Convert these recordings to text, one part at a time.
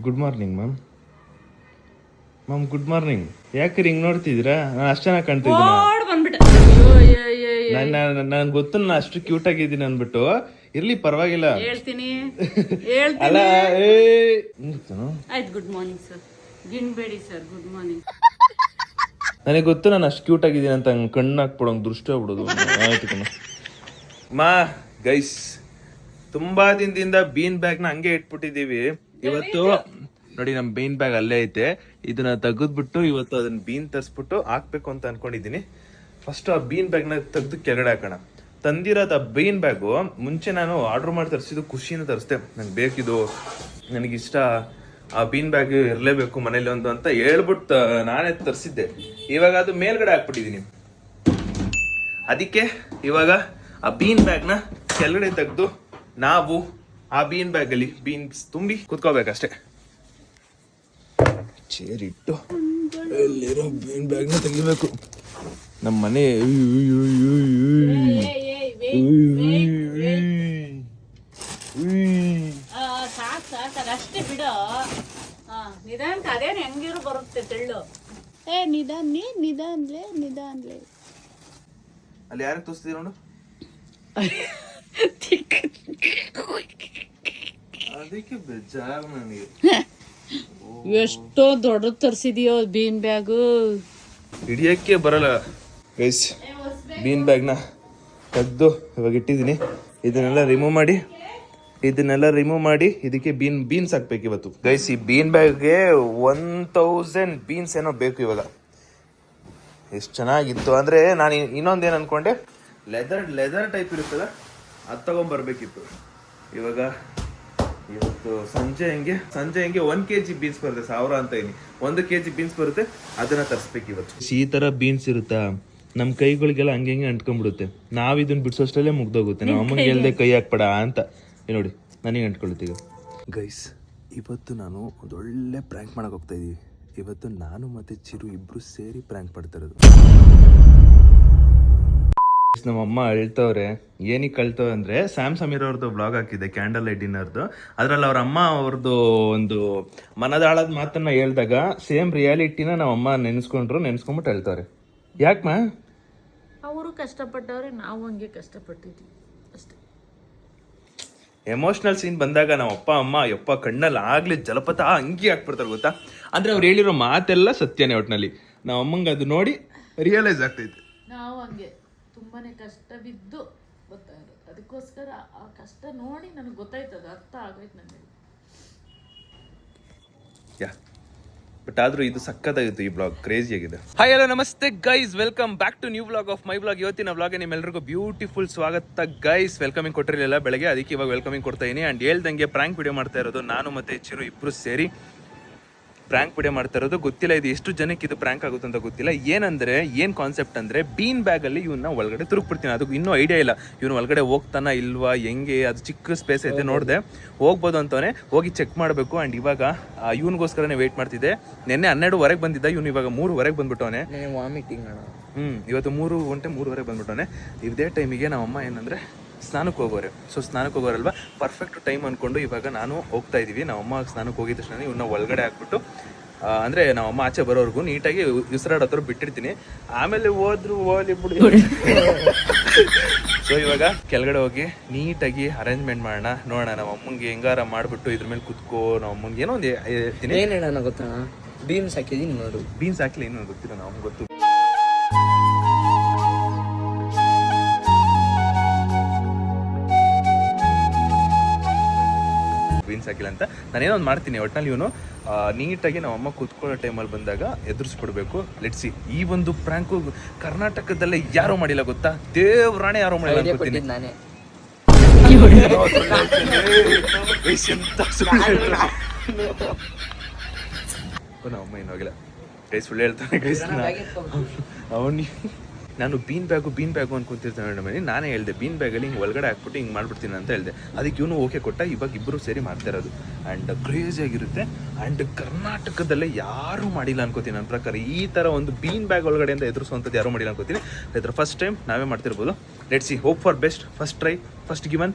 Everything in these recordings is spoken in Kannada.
Good morning ma'am. Ma'am good morning. ಯಾಕೆ ಹಿಂಗ್ ನೋಡ್ತಿದ್ದೀರಾ? ನಾನು ಅಷ್ಟು ಚೆನ್ನಾಗಿ ಕಾಣ್ತಿದ್ದೀನಿ. ನನ್ ಗೊತ್ತು ನಾನು ಅಷ್ಟು ಕ್ಯೂಟ್ ಆಗಿದ್ದೀನಿ ಅಂದ್ಬಿಟ್ಟು. ಇರ್ಲಿ ಪರವಾಗಿಲ್ಲ ಹೇಳ್ತೀನಿ. ಅಲ್ಲ ಆಯ್ತು, ಗುಡ್ ಮಾರ್ನಿಂಗ್ ಸರ್. ಗಿಣ್ಬೇಡಿ ಸರ್, ಗುಡ್ ಮಾರ್ನಿಂಗ್. ನನಗೆ ಗೊತ್ತು ನಾನು ಅಷ್ಟು ಕ್ಯೂಟ್ ಆಗಿದ್ದೀನಿ ಅಂತ ಕಣ್ಣು ಹಾಕ್ಬಿಡೋಂಗ್ ದೃಷ್ಟಿ ಆಗ್ಬಿಡೋದು. ಆಯ್ತು ಕಣ ಮಾ. ಗೈಸ್, ತುಂಬಾ ದಿನದಿಂದ ಬೀನ್ ಬ್ಯಾಗ್ ನ ಹಂಗೆ ಇಟ್ಬಿಟ್ಟಿದೀವಿ. ಇವತ್ತು ನೋಡಿ ನಮ್ ಬೀನ್ ಬ್ಯಾಗ್ ಅಲ್ಲೇ ಐತೆ. ಇದನ್ನ ತೆಗೆದ್ಬಿಟ್ಟು ಇವತ್ತು ಅದನ್ನ ಬೀನ್ ತರಿಸ್ಬಿಟ್ಟು ಹಾಕ್ಬೇಕು ಅಂತ ಅನ್ಕೊಂಡಿದೀನಿ. ಫಸ್ಟ್ ಆ ಬೀನ್ ಬ್ಯಾಗ್ ನ ತೆಗ್ದು ಕೆಳಗಡೆ ಹಾಕೋಣ. ತಂದಿರೋದು ಆ ಬೀನ್ ಬ್ಯಾಗು ಮುಂಚೆ ನಾನು ಆರ್ಡರ್ ಮಾಡಿ ತರಿಸಿದ್ದು ಖುಷಿಯಿಂದ ತರಿಸ್ದೆ. ನಂಗೆ ಬೇಕಿದು, ನನಗಿಷ್ಟ, ಆ ಬೀನ್ ಬ್ಯಾಗ್ ಇರಲೇಬೇಕು ಮನೇಲಿ ಒಂದು ಅಂತ ಹೇಳ್ಬಿಟ್ಟು ನಾನೇ ತರಿಸಿದ್ದೆ. ಇವಾಗ ಅದು ಮೇಲ್ಗಡೆ ಹಾಕ್ಬಿಟ್ಟಿದೀನಿ. ಅದಕ್ಕೆ ಇವಾಗ ಆ ಬೀನ್ ಬ್ಯಾಗ್ ನ ಕೆಳಗಡೆ ತೆಗೆದು ನಾವು ಆ ಬೀನ್ ಬ್ಯಾಗ್ ಅಲ್ಲಿ ಬೀನ್ಸ್ ತುಂಬಿ ಕುತ್ಕೋಬೇಕಷ್ಟೇ. ಚೇರಿಟ್ಟು ಎಲ್ಲಿರೋ ಬೀನ್ ಬ್ಯಾಗ್ ನ ತೆಗಿಬೇಕು. ನಮ್ಮ ಮನೆ ಅಷ್ಟೇ ಬಿಡು. ನಿಧಾನಕ್ಕೆ ಅದೇನು ಹೆಂಗಿರು ಬರುತ್ತೆ ತೆಳ್ಳು. ನಿಧಾನ್ಲೆ ಅಲ್ಲಿ ಯಾರು ತೋರಿಸ್ತೀವಿ ನೋಡು. ಅದಕ್ಕೆ ಬೇಜಾರು ನನಗೆ. ಎಷ್ಟೋ ದೊಡ್ಡ ತರಿಸಿದೀಯೋ ಬೀನ್ ಬ್ಯಾಗು, ಹಿಡಿಯಕ್ಕೆ ಬರಲ್ಲ. ಗೈಸ್, ಬೀನ್ ಬ್ಯಾಗ್ನ ತೆಗೆದು ಇವಾಗ ಇಟ್ಟಿದ್ದೀನಿ. ಇದನ್ನೆಲ್ಲ ರಿಮೂವ್ ಮಾಡಿ ಇದಕ್ಕೆ ಬೀನ್ಸ್ ಹಾಕ್ಬೇಕು ಇವತ್ತು. ಗೈಸ್, ಈ ಬೀನ್ ಬ್ಯಾಗ್ಗೆ 1000 ಬೀನ್ಸ್ ಏನೋ ಬೇಕು ಇವಾಗ. ಎಷ್ಟು ಚೆನ್ನಾಗಿತ್ತು ಅಂದರೆ ನಾನು ಇನ್ನೊಂದೇನು ಅನ್ಕೊಂಡೆ, ಲೆದರ್ ಟೈಪ್ ಇರುತ್ತಲ್ಲ ಅದು ತಗೊಂಡ್ಬರ್ಬೇಕಿತ್ತು. ಇವತ್ತು ಸಂಜೆ ಹೆಂಗೆ 1 kg ಬೀನ್ಸ್ ಬರುತ್ತೆ. 1000 ಅಂತ ಇದೀನಿ. 1 kg ಬೀನ್ಸ್ ಬರುತ್ತೆ, ಅದನ್ನ ತರಿಸ್ಬೇಕು ಇವತ್ತು. ಈ ತರ ಬೀನ್ಸ್ ಇರುತ್ತಾ, ನಮ್ಮ ಕೈಗಳಿಗೆಲ್ಲ ಹಂಗೆ ಅಂಟ್ಕೊಂಡ್ಬಿಡುತ್ತೆ. ನಾವ್ ಇದನ್ನ ಬಿಡ್ಸೋಷ್ಟಲ್ಲೇ ಮುಗ್ದೋಗುತ್ತೆ. ನಮ್ಮ ಅಮ್ಮನಿಗೆ ಹೇಳ್ದೆ ಕೈ ಹಾಕ್ಬೇಡ ಅಂತ. ನೋಡಿ ನನಗೆ ಅಂಟ್ಕೊಳ್ಳುತ್ತೆ ಈಗ. ಗೈಸ್, ಇವತ್ತು ನಾನು ಒಂದೊಳ್ಳೆ ಪ್ರ್ಯಾಂಕ್ ಮಾಡಕ್ ಹೋಗ್ತಾ ಇದೀವಿ. ಇವತ್ತು ನಾನು ಮತ್ತೆ ಚಿರು ಇಬ್ರು ಸೇರಿ ಪ್ರ್ಯಾಂಕ್ ಮಾಡ್ತಾ ಇರೋದು. ನಮ್ಮ ಅಮ್ಮ ಅಳ್ತವ್ರೆ. ಏನಕ್ಕೆ ಅಳ್ತವ್ರೆ ಅಂದ್ರೆ, ಸ್ಯಾಮ್ ಸಮೀರ್ ಅವ್ರದ್ದು ಬ್ಲಾಗ್ ಹಾಕಿದೆ ಕ್ಯಾಂಡಲ್ ಲೈಟ್ ಡಿನ್ನರ್ದು. ಅದ್ರಲ್ಲಿ ಅವ್ರ ಅಮ್ಮ ಅವ್ರದ್ದು ಒಂದು ಮನದಾಳದ ಮಾತನ್ನ ಹೇಳ್ದಾಗ ಸೇಮ್ ರಿಯಾಲಿಟಿನ ನಮ್ಮ ಅಮ್ಮ ನೆನ್ಸ್ಕೊಂಡ್ಬಿಟ್ಟು ಹೇಳ್ತವ್ರೆ. ಯಾಕಮ್ಮ? ಅವರು ಕಷ್ಟಪಟ್ಟವ್ರೆ, ನಾವು ಹಂಗೆ ಕಷ್ಟಪಟ್ಟಿದ್ವಿ ಅಷ್ಟೇ. ಎಮೋಷನಲ್ ಸೀನ್ ಬಂದಾಗ ನಮ್ಮ ಅಪ್ಪ ಅಮ್ಮ ಯಪ್ಪ ಕಣ್ಣಲ್ಲಿ ಆಗ್ಲಿ ಜಲಪಾತ ಹಂಗೆ ಹಾಕ್ಬಿಡ್ತಾರೆ ಗೊತ್ತಾ. ಅಂದ್ರೆ ಅವ್ರು ಹೇಳಿರೋ ಮಾತೆಲ್ಲ ಸತ್ಯನೇ. ಒಟ್ಟಿನಲ್ಲಿ ನಮ್ಮ ಅಮ್ಮಂಗೆ ಅದು ನೋಡಿ ರಿಯಲೈಸ್ ಆಗ್ತೈತೆ. ನಾವು ಹಂಗೆ ತುಂಬಾನೇ ಕಷ್ಟ ಬಿದ್ದು ಗೊತ್ತಾಗೋದು. ಅದಕ್ಕೋಸ್ಕರ ಆ ಕಷ್ಟ ನೋಡಿ ನನಗೆ ಗೊತ್ತಾಯ್ತದ, ಅರ್ಥ ಆಗೋಯ್ತು ನನಗೆ. ಬಟ್ ಆದ್ರೂ ಇದು ಸಕ್ಕತ್ತಾಗಿತ್ತು. ಈ ಬ್ಲಾಗ್ ಕ್ರೇಜಿ ಆಗಿದೆ. ಹಾಯ್ ಹಲೋ ನಮಸ್ತೆ guys, welcome back to new blog of my blog. ಇವತ್ತಿನ ಬ್ಲಾಗ್ ನಿಮ್ಮೆಲ್ಲರಿಗೂ ಬ್ಯೂಟಿಫುಲ್ ಸ್ವಾಗತ ಗೈಸ್. ವೆಲ್ಕಮಿಂಗ್ ಕೊಟ್ಟಿರಲಿಲ್ಲ ಬೆಳಗ್ಗೆ, ಅದಕ್ಕೆ ಇವಾಗ ವೆಲ್ಕಮಿಂಗ್ ಕೊಡ್ತಾ ಇದೀನಿ. ಅಂಡ್ ಹೇಳ್ದಂಗೆ ಪ್ರ್ಯಾಂಕ್ ವಿಡಿಯೋ ಮಾಡ್ತಾ ಇರೋದು ನಾನು ಮತ್ತೆ ಚಿರು ಇಬ್ರು ಸೇರಿ ಪ್ರ್ಯಾಂಕ್ ವಿಡಿಯೋ ಮಾಡ್ತಾ ಇರೋದು. ಗೊತ್ತಿಲ್ಲ ಇದು ಎಷ್ಟು ಜನಕ್ಕೆ ಇದು ಪ್ರ್ಯಾಂಕ್ ಆಗುತ್ತೆ ಅಂತ ಗೊತ್ತಿಲ್ಲ. ಏನು ಕಾನ್ಸೆಪ್ಟ್ ಅಂದರೆ, ಬೀನ್ ಬ್ಯಾಗಲ್ಲಿ ಇವನ್ನ ಒಳಗಡೆ ತುರುಕ್ಬಿಡ್ತೀನಿ. ಅದಕ್ಕೆ ಇನ್ನೂ ಐಡಿಯಾ ಇಲ್ಲ ಇವನು ಒಳಗಡೆ ಹೋಗ್ತಾನ ಇಲ್ವಾ ಹೆಂಗೆ. ಅದು ಚಿಕ್ಕ ಸ್ಪೇಸ್ ಐತೆ, ನೋಡಿದೆ ಹೋಗ್ಬೋದು ಅಂತವೇ, ಹೋಗಿ ಚೆಕ್ ಮಾಡಬೇಕು. ಆ್ಯಂಡ್ ಇವಾಗ ಇವನಿಗೋಸ್ಕರನೇ ವೆಯ್ಟ್ ಮಾಡ್ತಿದ್ದೆ. ನಿನ್ನೆ 12:30 ಬಂದಿದ್ದ, ಇವನು ಇವಾಗ 3:30 ಬಂದ್ಬಿಟ್ಟವನೆ. ವಾಮಿಟಿಂಗ್ ಇವತ್ತು 3:03 ಬಂದ್ಬಿಟ್ಟವನೆ. ಇದೇ ಟೈಮಿಗೆ ನಮ್ಮಮ್ಮ ಏನಂದರೆ ಸ್ನಾನಕ್ಕೆ ಹೋಗೋರೆ. ಸೊ ಸ್ನಾನಕ್ಕೆ ಹೋಗೋರಲ್ವಾ, ಪರ್ಫೆಕ್ಟ್ ಟೈಮ್ ಅಂದ್ಕೊಂಡು ಇವಾಗ ನಾನು ಹೋಗ್ತಾ ಇದ್ದೀವಿ. ನಮ್ಮಮ್ಮ ಸ್ನಾನಕ್ಕೆ ಹೋಗಿದ ತಕ್ಷಣ ಇವನ್ನ ಒಳಗಡೆ ಹಾಕ್ಬಿಟ್ಟು, ಅಂದರೆ ನಮ್ಮಮ್ಮ ಆಚೆ ಬರೋರ್ಗು ನೀಟಾಗಿ ಉಸಿರಾಡೋತ್ರ ಬಿಟ್ಟಿರ್ತೀನಿ. ಆಮೇಲೆ ಹೋಲಿ ಬಿಡಿ. ಸೊ ಇವಾಗ ಕೆಳಗಡೆ ಹೋಗಿ ನೀಟಾಗಿ ಅರೇಂಜ್ಮೆಂಟ್ ಮಾಡೋಣ. ನೋಡೋಣ ನಮ್ಮ ಅಮ್ಮಂಗೆ ಹೆಂಗಾರ ಮಾಡಿಬಿಟ್ಟು ಇದ್ರ ಮೇಲೆ ಕುತ್ಕೋ. ನಮ್ಮ ಅಮ್ಮಂಗೆ ಏನೋ ಒಂದು ಹೇಳ್ತೀನಿ. ಏನು ಹೇಳೋಣ ಗೊತ್ತಾ, ಬೀನ್ಸ್ ಹಾಕಿದ್ದೀನಿ ನೋಡು. ಬೀನ್ಸ್ ಹಾಕಿಲ್ಲ ಇನ್ನೂ ಗೊತ್ತಿಲ್ಲ, ನಮ್ಗೆ ಗೊತ್ತು. ಬೀನ್ಸ್ ಹಾಕಿಲ್ಲ ಅಂತ ನಾನೇನೋ ಒಂದು ಮಾಡ್ತೀನಿ. ಒಟ್ಟಿನಲ್ಲಿ ಇವನು ನೀಟಾಗಿ ನಮ್ಮಮ್ಮ ಕೂತ್ಕೊಳ್ಳೋ ಟೈಮಲ್ಲಿ ಬಂದಾಗ ಎದುರಿಸ್ಬಿಡ್ಬೇಕು. ಲೆಟ್ಸಿ. ಈ ಒಂದು ಪ್ರ್ಯಾಂಕು ಕರ್ನಾಟಕದಲ್ಲೇ ಯಾರೂ ಮಾಡಿಲ್ಲ ಗೊತ್ತಾ, ದೇವ್ರಾಣೆ ಯಾರೂ ಮಾಡಿಲ್ಲ ಅನ್ಕೋತೀನಿ ನಾನೇ. ನಮ್ಮಮ್ಮ ಏನೂ ಆಗಿಲ್ಲ ಗೈಸ್, ಸುಳ್ಳು ಹೇಳ್ತಾನೆ ಗೈಸ್. ಅವನು ನಾನು ಬೀನ್ ಬ್ಯಾಗು ಅನ್ಕೊಂತಿರ್ತಾನೆ ಮೇಡಮ್. ನಾನೇ ಹೇಳಿದೆ ಬೀನ್ ಬ್ಯಾಗಲ್ಲಿ ಹಿಂಗೆ ಒಳಗಡೆ ಹಾಕ್ಬಿಟ್ಟು ಹಿಂಗೆ ಮಾಡ್ಬಿಡ್ತೀನಿ ಅಂತ ಹೇಳಿದೆ. ಅದಕ್ಕೆ ಇವನು ಓಕೆ ಕೊಟ್ಟ. ಇವಾಗ ಇಬ್ಬರು ಸೇರಿ ಮಾಡ್ತಾ ಇರೋದು. ಆ್ಯಂಡ್ ಕ್ರೇಜಿ ಆಗಿರುತ್ತೆ. ಆ್ಯಂಡ್ ಕರ್ನಾಟಕದಲ್ಲೇ ಯಾರೂ ಮಾಡಿಲ್ಲ ಅನ್ಕೋತೀನಿ ನನ್ನ ಪ್ರಕಾರ. ಈ ಥರ ಒಂದು ಬೀನ್ ಬ್ಯಾಗ್ ಒಳಗಡೆಯಿಂದ ಎದುರಿಸುವಂಥದ್ದು ಯಾರೂ ಮಾಡಿಲ್ಲ ಅನ್ಕೋತೀನಿ. ಇದರ ಫಸ್ಟ್ ಟೈಮ್ ನಾವೇ ಮಾಡ್ತಿರ್ಬೋದು. Let's see, hope for best. First try, first given.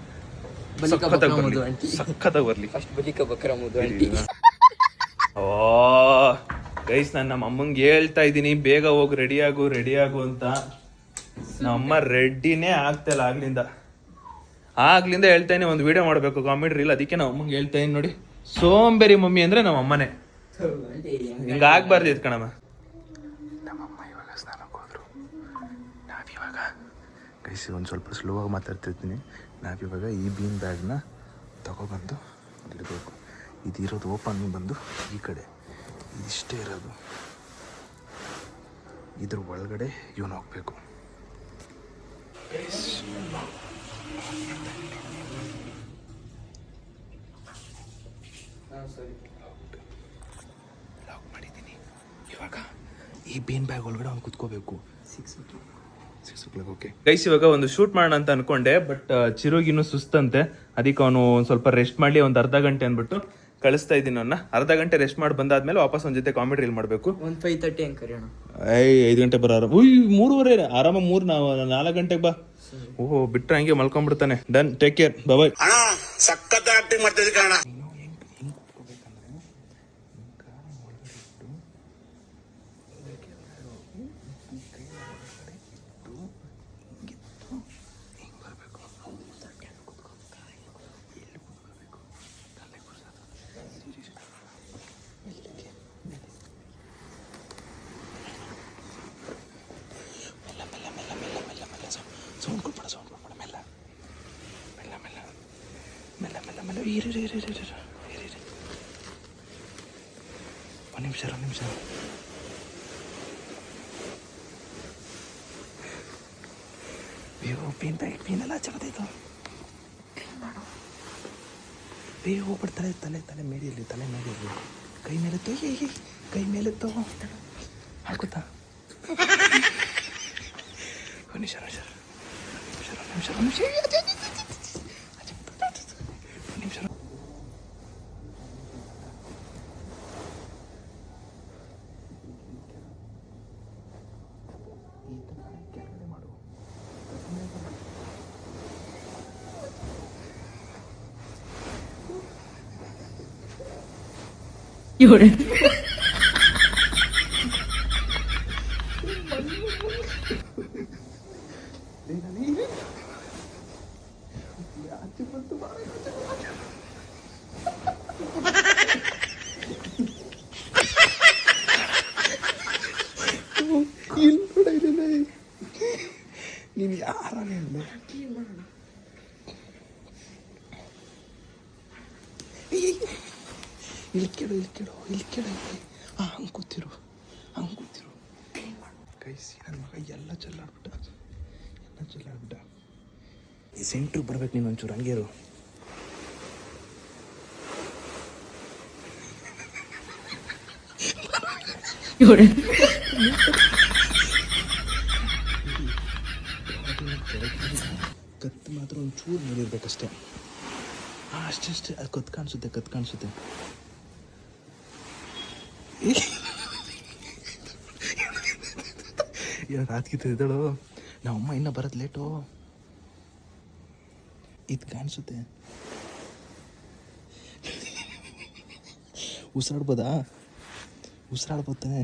ಬಲಿಕ ಸಖತ್ತಾಗಿ ಬಕ್ರ ಮುದ್ದು ಬರ್ಲಿ ಆಂಟಿ. ಸಖತ್ತಾಗಿ ಬರ್ಲಿ ಫಸ್ಟ್ ಬಲಿಕ ಬಕ್ರ ಮುದ್ದು ಆಂಟಿ. ಓ ಗೈಸ್ ನಾನು ನಮ್ಮ ಅಮ್ಮಂಗೆ ಹೇಳ್ತಾ ಇದ್ದೀನಿ ಬೇಗ ಹೋಗಿ ರೆಡಿ ಆಗು ಅಂತ. ನಮ್ಮಮ್ಮ ರೆಡಿನೇ ಆಗ್ತಾಯಿಲ್ಲ ಆಗ್ಲಿಂದ ಹೇಳ್ತಾನೆ ಒಂದು ವಿಡಿಯೋ ಮಾಡಬೇಕು ಕಾಮಿಡಿ ರೀಲ್. ಅದಕ್ಕೆ ನಮ್ಮ ಅಮ್ಮಂಗೆ ಹೇಳ್ತಾ ಇದೀನಿ ನೋಡಿ, ಸೋಂಬೇರಿ ಮಮ್ಮಿ ಅಂದ್ರೆ ನಮ್ಮ ಅಮ್ಮನೇ. ಹಿಂಗಾಗ್ಬಾರ್ದು ಕಣಮ್ಮ. ನಮ್ಮಮ್ಮ ಇವಾಗ ಸ್ನಾನಕ್ಕೆ ಹೋದ್ರು. ನಾವಿವಾಗ ಗೈಸ್ ಒಂದು ಸ್ವಲ್ಪ ಸ್ಲೋ ಆಗಿ ಮಾತಾಡ್ತಿರ್ತೀನಿ. ನಾವಿವಾಗ ಈ ಬೀನ್ ಬ್ಯಾಗ್ನ ತಗೊಬಂದು ಇಡಬೇಕು. ಇದಿರೋದು ಓಪನ್ ಬಂದು ಈ ಕಡೆ ಇದಿಷ್ಟೇ ಇರೋದು. ಇದ್ರ ಒಳಗಡೆ ಇವನು ಹೋಗ್ಬೇಕು. ಲಾಕ್ ಮಾಡಿದ್ದೀನಿ. ಇವಾಗ ಈ ಬೀನ್ ಬ್ಯಾಗ್ ಒಳಗಡೆ ಅವ್ನು ಕುತ್ಕೋಬೇಕು. 6 o'clock. ಓಕೆ ಗೈಸ್, ಇವಾಗ ಒಂದು ಶೂಟ್ ಮಾಡೋಣ ಅಂತ ಅನ್ಕೊಂಡೆ, ಬಟ್ ಚಿರುಗಿನ್ನು ಸುಸ್ತಂತೆ. ಅದಕ್ಕೆ ಅವನು ಒಂದು ಸ್ವಲ್ಪ ರೆಸ್ಟ್ ಮಾಡಲಿ, ಒಂದು ಅರ್ಧ ಗಂಟೆ ಅಂದ್ಬಿಟ್ಟು ಕಳಿಸ್ತಾ ಇದ್ದೀನಿ ಅವನ್ನ. ಅರ್ಧ ಗಂಟೆ ರೆಸ್ಟ್ ಮಾಡಿ ಬಂದಾದ್ಮೇಲೆ ವಾಪಸ್ ಒಂದು ಜೊತೆ ಕಾಮಿಡಿ ರೀಲ್ ಮಾಡಬೇಕು. ಒಂದು 5:30 ಹಂಗೆ ಕರೆಯೋಣ. 5 ಗಂಟೆ ಬರೋ ಆರಾಮ. 3:30 ಆರಾಮ. 4 ಗಂಟೆಗೆ ಬಾ. ಓಹೋ ಬಿಟ್ರೆ ಹಂಗೆ ಮಲ್ಕೊಂಡ್ಬಿಡ್ತಾನೆ. ಡನ್, ಟೇಕ್ ಕೇರ್, ಬಾಯ್. ಸಖತ್ ಆಕ್ಟಿಂಗ್ ಮಾಡ್ತಿದ್ದೆ ಕಾರಣ. ಸೌಂಡ್ ಕೊಡ್ಬೇಡ ಮೆಲ್ಲ ಒಂದು ನಿಮಿಷ. ಪೀನೆಲ್ಲ ಚೆನ್ನಾಗಿತ್ತು. ಹೋಗ್ಬಿಡ್ತಾರೆ. ತಲೆ ಮೇಲಿರಲಿ, ಕೈ ಮೇಲೆತ್ತೋ ಹಾಕುತ್ತಾ. ಒಂದು ನಿಮಿಷ. ನೀನು ಯಾರೇ ಇಲ್ಲಿ ಕೇಳು. ಹಂಗೆ ಕೂತಿರು. ಕೈಸಿ ನನ್ನ ಮಗ ಎಲ್ಲ ಚೆಲ್ಲಾಡ್ಬಿಟ್ಟ. ಈ ಸೆಂಟ್ರಿಗೆ ಬರ್ಬೇಕು ನೀನು ಒಂಚೂರು. ಹಂಗೇರು. ಕತ್ತು ಮಾತ್ರ ಒಂಚೂರು ನೋಡಿರ್ಬೇಕಷ್ಟೇ. ಅಷ್ಟೇ. ಅದು ಕತ್ತು ಕಾಣಿಸುತ್ತೆ. ರಾತ್ಗಿದ್ದಳು. ನಮ್ಮಮ್ಮ ಇನ್ನೂ ಬರೋದು ಲೇಟು. ಇದು ಕಾಣಿಸುತ್ತೆ. ಉಸಿರಾಡ್ಬೋತಾನೆ.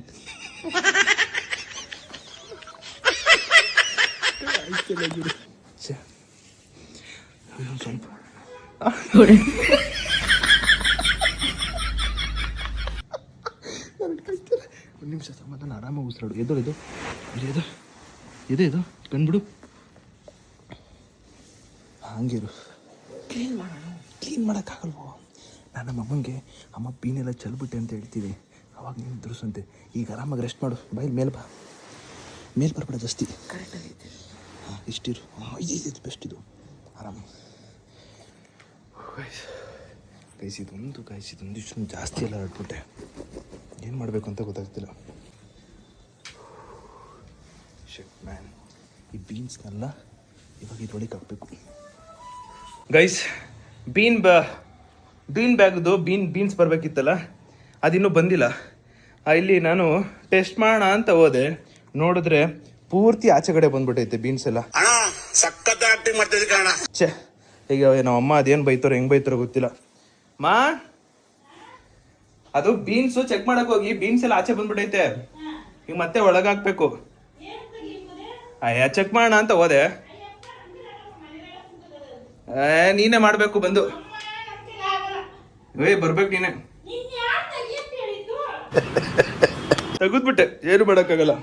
ಸ್ವಲ್ಪ ಒಂದು ನಿಮಿಷ ಸಮಾಧಾನ, ಆರಾಮಾಗಿ ಉಸಿರಾಡು. ಇದು ಕಂಡ್ಬಿಡು. ಹಂಗಿರು. ಕ್ಲೀನ್ ಮಾಡೋಕ್ಕಾಗಲ್ವೋ? ನಾನು ನಮ್ಮ ಅಮ್ಮಂಗೆ ಅಮ್ಮ ಬೀನೆಲ್ಲ ಚೆಲ್ಬಿಟ್ಟೆ ಅಂತ ಹೇಳ್ತೀವಿ. ಅವಾಗ ನೀನು ದುರ್ಸಂತೆ. ಈಗ ಆರಾಮಾಗಿ ರೆಸ್ಟ್ ಮಾಡು. ಬಾಯಿಲ್ ಮೇಲೆ ಬರ್ಬೇಡ ಜಾಸ್ತಿ. ಕರೆಕ್ಟಾಗೈತೆ. ಹಾಂ ಇಷ್ಟಿರು. ಇದು ಬೆಸ್ಟ್. ಇದು ಆರಾಮ. ಇದೊಂದು ಇಷ್ಟು ಜಾಸ್ತಿ ಎಲ್ಲ ಆಡ್ಬಿಟ್ಟೆ. ಏನು ಮಾಡಬೇಕು ಅಂತ ಗೊತ್ತಾಗ್ತಿಲ್ಲ. Shut man. ಈ ಬೀನ್ಸ್ನೆಲ್ಲ ಇವಾಗ ಇದ್ರೊಳಗೆ ಹಾಕಬೇಕು. ಗೈಸ್, ಬೀನ್ ಬ್ಯಾಗ್ದು ಬೀನ್ಸ್ ಬರಬೇಕಿತ್ತಲ್ಲ, ಅದಿನ್ನೂ ಬಂದಿಲ್ಲ. ಇಲ್ಲಿ ನಾನು ಟೆಸ್ಟ್ ಮಾಡೋಣ ಅಂತ ಹೋದೆ. ನೋಡಿದ್ರೆ ಪೂರ್ತಿ ಆಚೆ ಕಡೆ ಬಂದ್ಬಿಟ್ಟೈತೆ ಬೀನ್ಸ್ ಎಲ್ಲ. ಸಖತ್ ಆಕ್ಟಿಂಗ್ ಮಾಡ್ತಿದ್ದೆ ಕಾರಣ. ಈಗ ನಮ್ಮ ಅಮ್ಮ ಅದೇನು ಬೈತಾರೋ ಹೆಂಗೆ ಬೈತಾರೋ ಗೊತ್ತಿಲ್ಲ. ಮಾ ಅದು ಬೀನ್ಸು ಚೆಕ್ ಮಾಡಕ್ ಹೋಗಿ ಬೀನ್ಸ್ ಎಲ್ಲ ಆಚೆ ಬಂದ್ಬಿಟ್ಟೈತೆ. ಈಗ ಮತ್ತೆ ಒಳಗಾಕ್ಬೇಕು. ಚೆಕ್ ಮಾಡೋಣ ಅಂತ ಹೋದೆ. ನೀನೇ ಮಾಡ್ಬೇಕು ಬಂದು. ಬರ್ಬೇಕು ನೀನೆ. ತೆಗೆದ್ಬಿಟ್ಟೆ, ಏನು ಮಾಡಕ್ಕಾಗಲ್ಲ.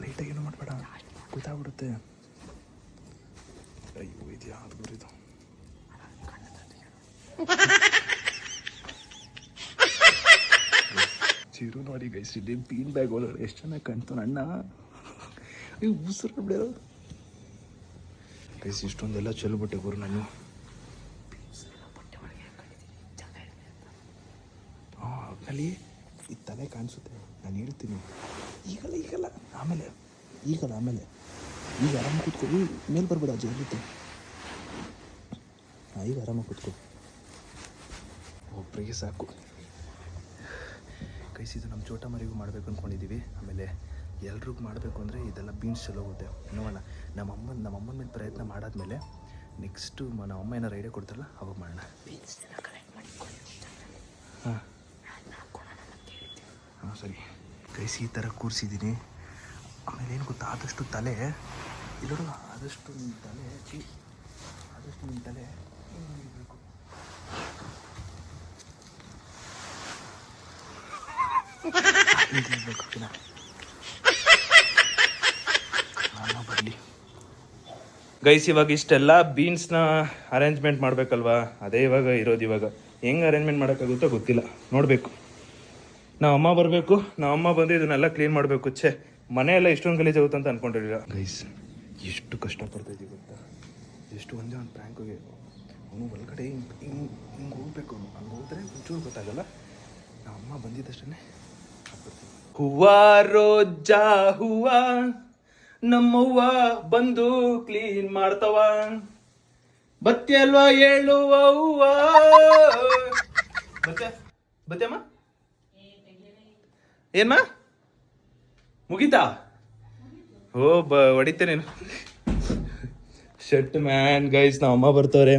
ಲೈಟಾಗಿ ಏನು ಮಾಡಬೇಡ, ಗೊತ್ತಾಗ್ಬಿಡುತ್ತೆ. ಅಯ್ಯೋ ಇದು ಯಾವ್ದು ಗುರಿದು. ಚಿರು ನೋಡಿ ಗೈಸ್, ಇಲ್ಲಿ ಬೀನ್ ಬ್ಯಾಗ್ ಒಳಗಡೆ ಎಷ್ಟು ಚೆನ್ನಾಗಿ ಕಾಣ್ತು ಅಣ್ಣ. ಇವು ಉಸಿರು ಬಿಡೋ ಗೈಸ್, ಇಷ್ಟೊಂದೆಲ್ಲ ಚೆಲ್ಬಿಟ್ಟೆ ಗುರು ನಾನು. ಅಲ್ಲಿ ಈ ತಲೆ ಕಾಣಿಸುತ್ತೆ, ನಾನು ಹೇಳ್ತೀನಿ. ಈಗಲ್ಲ ಆಮೇಲೆ ಈಗ ಆರಾಮ ಕೂತ್ಕೊ. ಮೇಲೆ ಬರ್ಬೇಡ, ಜೈಲಿರುತ್ತೆ. ಈಗ ಆರಾಮಾಗಿ ಕೂತ್ಕೊ, ಒಬ್ಬರಿಗೆ ಸಾಕು. ಕೈಸಿದು ನಮ್ಮ ಚೋಟ ಮರಿಗೂ ಮಾಡಬೇಕು ಅಂದ್ಕೊಂಡಿದ್ದೀವಿ. ಆಮೇಲೆ ಎಲ್ರಿಗೂ ಮಾಡಬೇಕು ಅಂದರೆ ಇದೆಲ್ಲ ಬೀನ್ಸ್ ಚಲೋ ಹೋಗುತ್ತೆ. ನೋಡೋಣ, ನಮ್ಮಮ್ಮನ ಮೇಲೆ ಪ್ರಯತ್ನ ಮಾಡಾದ್ಮೇಲೆ ನೆಕ್ಸ್ಟು ನಮ್ಮಮ್ಮ ಏನಾರು ಐಡಿಯಾ ಕೊಡ್ತಾರಲ್ಲ ಅವಾಗ ಮಾಡೋಣ. ಹಾಂ ಸರಿ ಕೈಸಿ ಈ ಥರ ಕೂರಿಸಿದ್ದೀನಿ. ಆಮೇಲೆ ಏನು ಗೊತ್ತಾ, ಆದಷ್ಟು ತಲೆ ಇಲ್ಲೋಡು, ಆದಷ್ಟು ನಿನ್ನ ತಲೆ ಇರಬೇಕು. ಬರಲಿ ಗೈಸ್. ಇವಾಗ ಇಷ್ಟೆಲ್ಲ ಬೀನ್ಸ್ನ ಅರೇಂಜ್ಮೆಂಟ್ ಮಾಡಬೇಕಲ್ವಾ, ಅದೇ ಇವಾಗ ಇರೋದು. ಇವಾಗ ಹೆಂಗೆ ಅರೇಂಜ್ಮೆಂಟ್ ಮಾಡೋಕ್ಕಾಗುತ್ತೋ ಗೊತ್ತಿಲ್ಲ, ನೋಡಬೇಕು. ನಾವಮ್ಮ ಬರಬೇಕು, ನಾವಮ್ಮ ಬಂದು ಇದನ್ನೆಲ್ಲ ಕ್ಲೀನ್ ಮಾಡಬೇಕು. ಮನೆಯೆಲ್ಲ ಇಷ್ಟೊಂದು ಗಲೀಜಾಗುತ್ತೆ ಅಂತ ಅಂದ್ಕೊಂಡಿರಲಿಲ್ಲ ಗೈಸ್. ಎಷ್ಟು ಕಷ್ಟಪಡ್ತಾಯಿದ್ದೀವಿ ಗೊತ್ತಾ. ಎಷ್ಟು ಒಂದೇ ಒಂದು ಪ್ರ್ಯಾಂಕಿಗೆ ಅವನು ಒಳಗಡೆ ಹಿಂಗೆ ಹೋಗ್ಬೇಕು. ಅವನು ಹಂಗೆ ಹೋದ್ರೆ ಒಂಚೂರು ಗೊತ್ತಾಗಲ್ಲ. ನಾವಮ್ಮ ಬಂದಿದ್ದಷ್ಟೇ ಹೂವ ರೋಜಾ ಹೂವ ನಮ್ಮವ್ವ ಬಂದು ಕ್ಲೀನ್ ಮಾಡ್ತವ, ಬತ್ತೆಲ್ವಾ ಹೇಳುವ ಹೂವ. ಬತ್ತೆಮ್ಮ ಏನ್ಮಾ ಮುಗೀತಾ? ಓ ಹೊಡಿತೆ ನೀನು. ಶರ್ಟ್ ಮ್ಯಾನ್ ಗೈಸ್, ನಾವು ಅಮ್ಮ ಬರ್ತವ್ರೆ.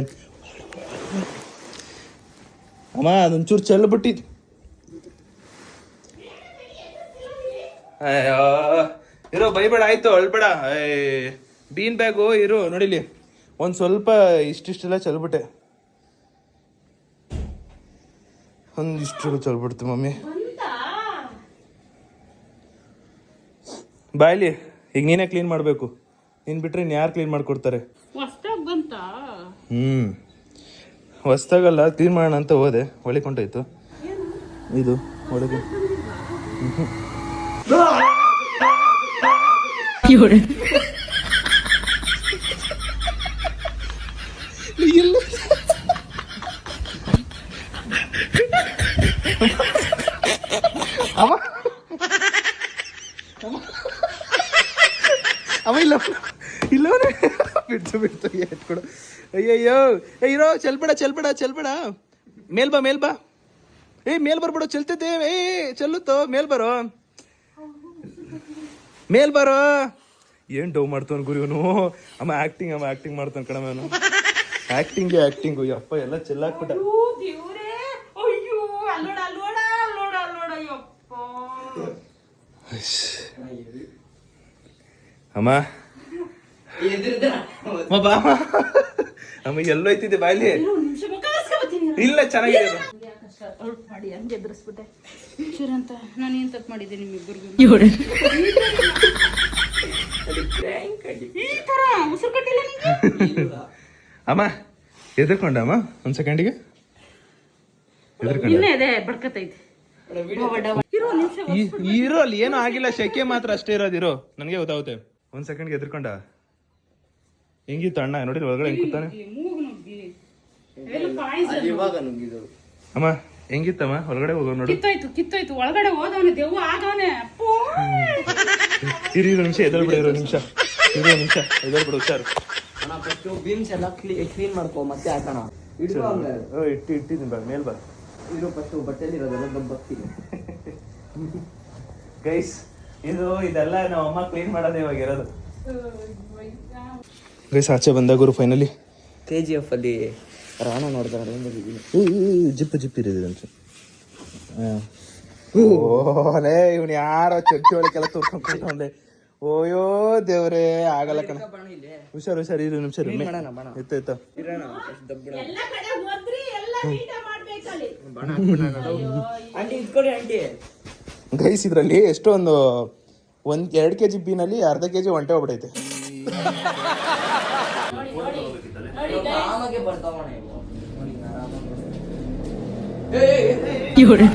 ಅಮ್ಮ ಅದೊಂಚೂರು ಚೆಲ್ಲಬಿಟ್ಟಿದ್ದು. ಅಯ್ಯೋ ಇರೋ, ಬೈಬೇಡ ಆಯ್ತು, ಅಳ್ಬೇಡ. ಬೀನ್ ಬ್ಯಾಗು ಇರು ನೋಡಿಲಿ, ಒಂದು ಸ್ವಲ್ಪ ಇಷ್ಟಿಷ್ಟೆಲ್ಲ ಚೆಲ್ಬಿಟ್ಟೆ. ಒಂದಿಷ್ಟು ಚೆಲ್ಬಿಡ್ತು ಮಮ್ಮಿ. ಬಾಯ್ಲಿ, ಈಗ ನೀನೇ ಕ್ಲೀನ್ ಮಾಡಬೇಕು. ನೀನು ಬಿಟ್ರೆ ಇನ್ನು ಯಾರು ಕ್ಲೀನ್ ಮಾಡಿಕೊಡ್ತಾರೆ? ಹೊಸ್ದಾಗಲ್ಲ, ಕ್ಲೀನ್ ಮಾಡೋಣ ಅಂತ ಹೋದೆ, ಹೊಳಿಕೊಂಡಾಯ್ತು ಇದು ಒಳಗೆ. ಅವ ಇಲ್ಲವನೇ ಬಿಡ್ತು ಎತ್ಕೊಡು. ಅಯ್ಯಯ್ಯೋ ಇರೋ, ಚೆಲ್ಬೇಡ. ಮೇಲ್ ಬಾ. ಮೇಲ್ ಬರ್ಬೇಡ, ಚೆಲ್ತಿದ್ದೆ. ಚೆಲ್ಲುತ್ತೋ, ಮೇಲ್ ಬರೋ. ಏನ್ ಡೌ ಮಾಡ್ತಾನ ಗುರು ಇವನು. ಅಮ್ಮ ಆಕ್ಟಿಂಗ್ ಮಾಡ್ತಾನ ಕಣಮ. ಅವನು ಆಕ್ಟಿಂಗು ಯಪ್ಪ, ಎಲ್ಲ ಚೆಲ್ಲಾಕ್ಬಿಟ್ಟ. ಅಮ್ಮ ಅಮ್ಮ ಎಲ್ಲೋಯ್ತಿದ್ದೆ ಬಾಯ್ಲಿ. ಇಲ್ಲ ಚೆನ್ನಾಗಿದೆ. ನಾನು ಏನ್ ತಪ್ಪು ಮಾಡಿದ್ದೆ ನಿಮ್ಮಿಬ್ಬರಿಗೂ? ಅಮ್ಮ ಎದ್ರಕೊಂಡಮ್ಮ ಒಂದ್ ಸೆಕೆಂಡಿಗೆ ಬಡ್ಕತೈತಿ. ಇರೋ ಅಲ್ಲಿ ಏನೂ ಆಗಿಲ್ಲ, ಶೆಕೆ ಮಾತ್ರ ಅಷ್ಟೇ ಇರೋದಿರೋ. ನನಗೆ ಗೊತ್ತಾಗುತ್ತೆ. ಒಂದ್ ಸೆಕೆಂಡ್ಗೆ ಎದ್ರಕೊಂಡ. ಹೆಂಗಿತ್ತು ಅಣ್ಣ ನೋಡಿ ಒಳಗಡೆ ಹೆಂಗ್ ಕೂತಾನೆ. ಇವಾಗ ನುಗ್ಗಿದಳು ಅಮ್ಮ ಹೆಂಗಿತ್ತಮ್ಮ ಹೊರಗಡೆ ಹೋಗೋ ನೋಡು. ಕಿತ್ತೋಯ್ತು ಒಳಗಡೆ ಹೋದವನೆ ದೆವ್ವ ಆಗವನೆ ಅಪ್ಪೋ. ಇರು ನಿಮಿಷ ಎದಳ್ಬಿಡು, ಇರೋ ನಿಮಿಷ ಎದಳ್ಬಿಡು, ಹುಷಾರು. ಅಣ್ಣ ಫಸ್ಟ್ ಬೀಮ್ಸ್ ಎಲ್ಲ ಕ್ಲೀನ್ ಮಾಡ್ಕೊ ಮತ್ತೆ ಹಾಕೋಣ. ಇಡ್ಕೊ ಹಂಗೆ. ಇಟ್ಟಿದ್ದೀನಿ ಬಾ, ಮೇಲ್ ಬಾ. ಇರೋ ಫಸ್ಟ್ ಬಟ್ಟೆಲಿ ಇರೋದೆಲ್ಲ ದಬ್ಬಕ್ತೀನಿ. ಗೈಸ್ ಇದೆಲ್ಲ ನಮ್ಮ ಅಮ್ಮ ಕ್ಲೀನ್ ಮಾಡೋದೇ ಇವಾಗ ಇರೋದು. ಗೈಸ್ ಆಚೆ ಬಂದ ಗುರು ಫೈನಲಿ. KGF ಅಲ್ಲಿ ರಾಣ ನೋಡ್ತಾರೆ. ಜಿಪ್ ಇರಿದೆ ಅಂತ. ಓಲೇ ಇವ್ನು ಯಾರೋ ಚಡ್ಡಿ ಒಳಗೆಲ್ಲ ತೋರ್ಕೊಂಡ್ಕೊಂಡೆ. ಓಯೋ ದೇವ್ರೇ, ಆಗಲ್ಲ ಕಣ. ಹುಷಾರು ಇರು ನಿಮಿಷ. ಎತ್ತ ಆಂಟಿ ಇಟ್ಕೊಳ್ಳಿ ಆಂಟಿ. ಗೈಸ್ ಇದ್ರಲ್ಲಿ ಎಷ್ಟೊಂದು 2 kg ಬೀನಲ್ಲಿ ಅರ್ಧ kg ಒಂಟೆ ಹೋಗ್ಬಿಟ್ಟೈತೆ. ಆರಾಮಾಗೆ ಬರ್ತಾವಣ ಇವು. ನೋಡಿ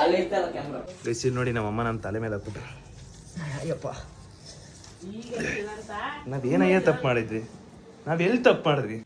ಅಲ್ಲೈತಲ್ಲ ಕ್ಯಾಮ್ರಾ. ಗೈಸ್ ಇಲ್ಲಿ ನೋಡಿ ನಮ್ಮ ಅಮ್ಮ ನಮ್ಮ ತಲೆ ಮೇಲೆ ಹಾಕ್ಬಿಟ್ರೆ. ಅಯ್ಯಪ್ಪ, ನಾವೇನಯ್ಯ ತಪ್ಪು ಮಾಡಿದ್ವಿ? ನಾವೆಲ್ಲಿ ತಪ್ಪು ಮಾಡಿದ್ವಿ?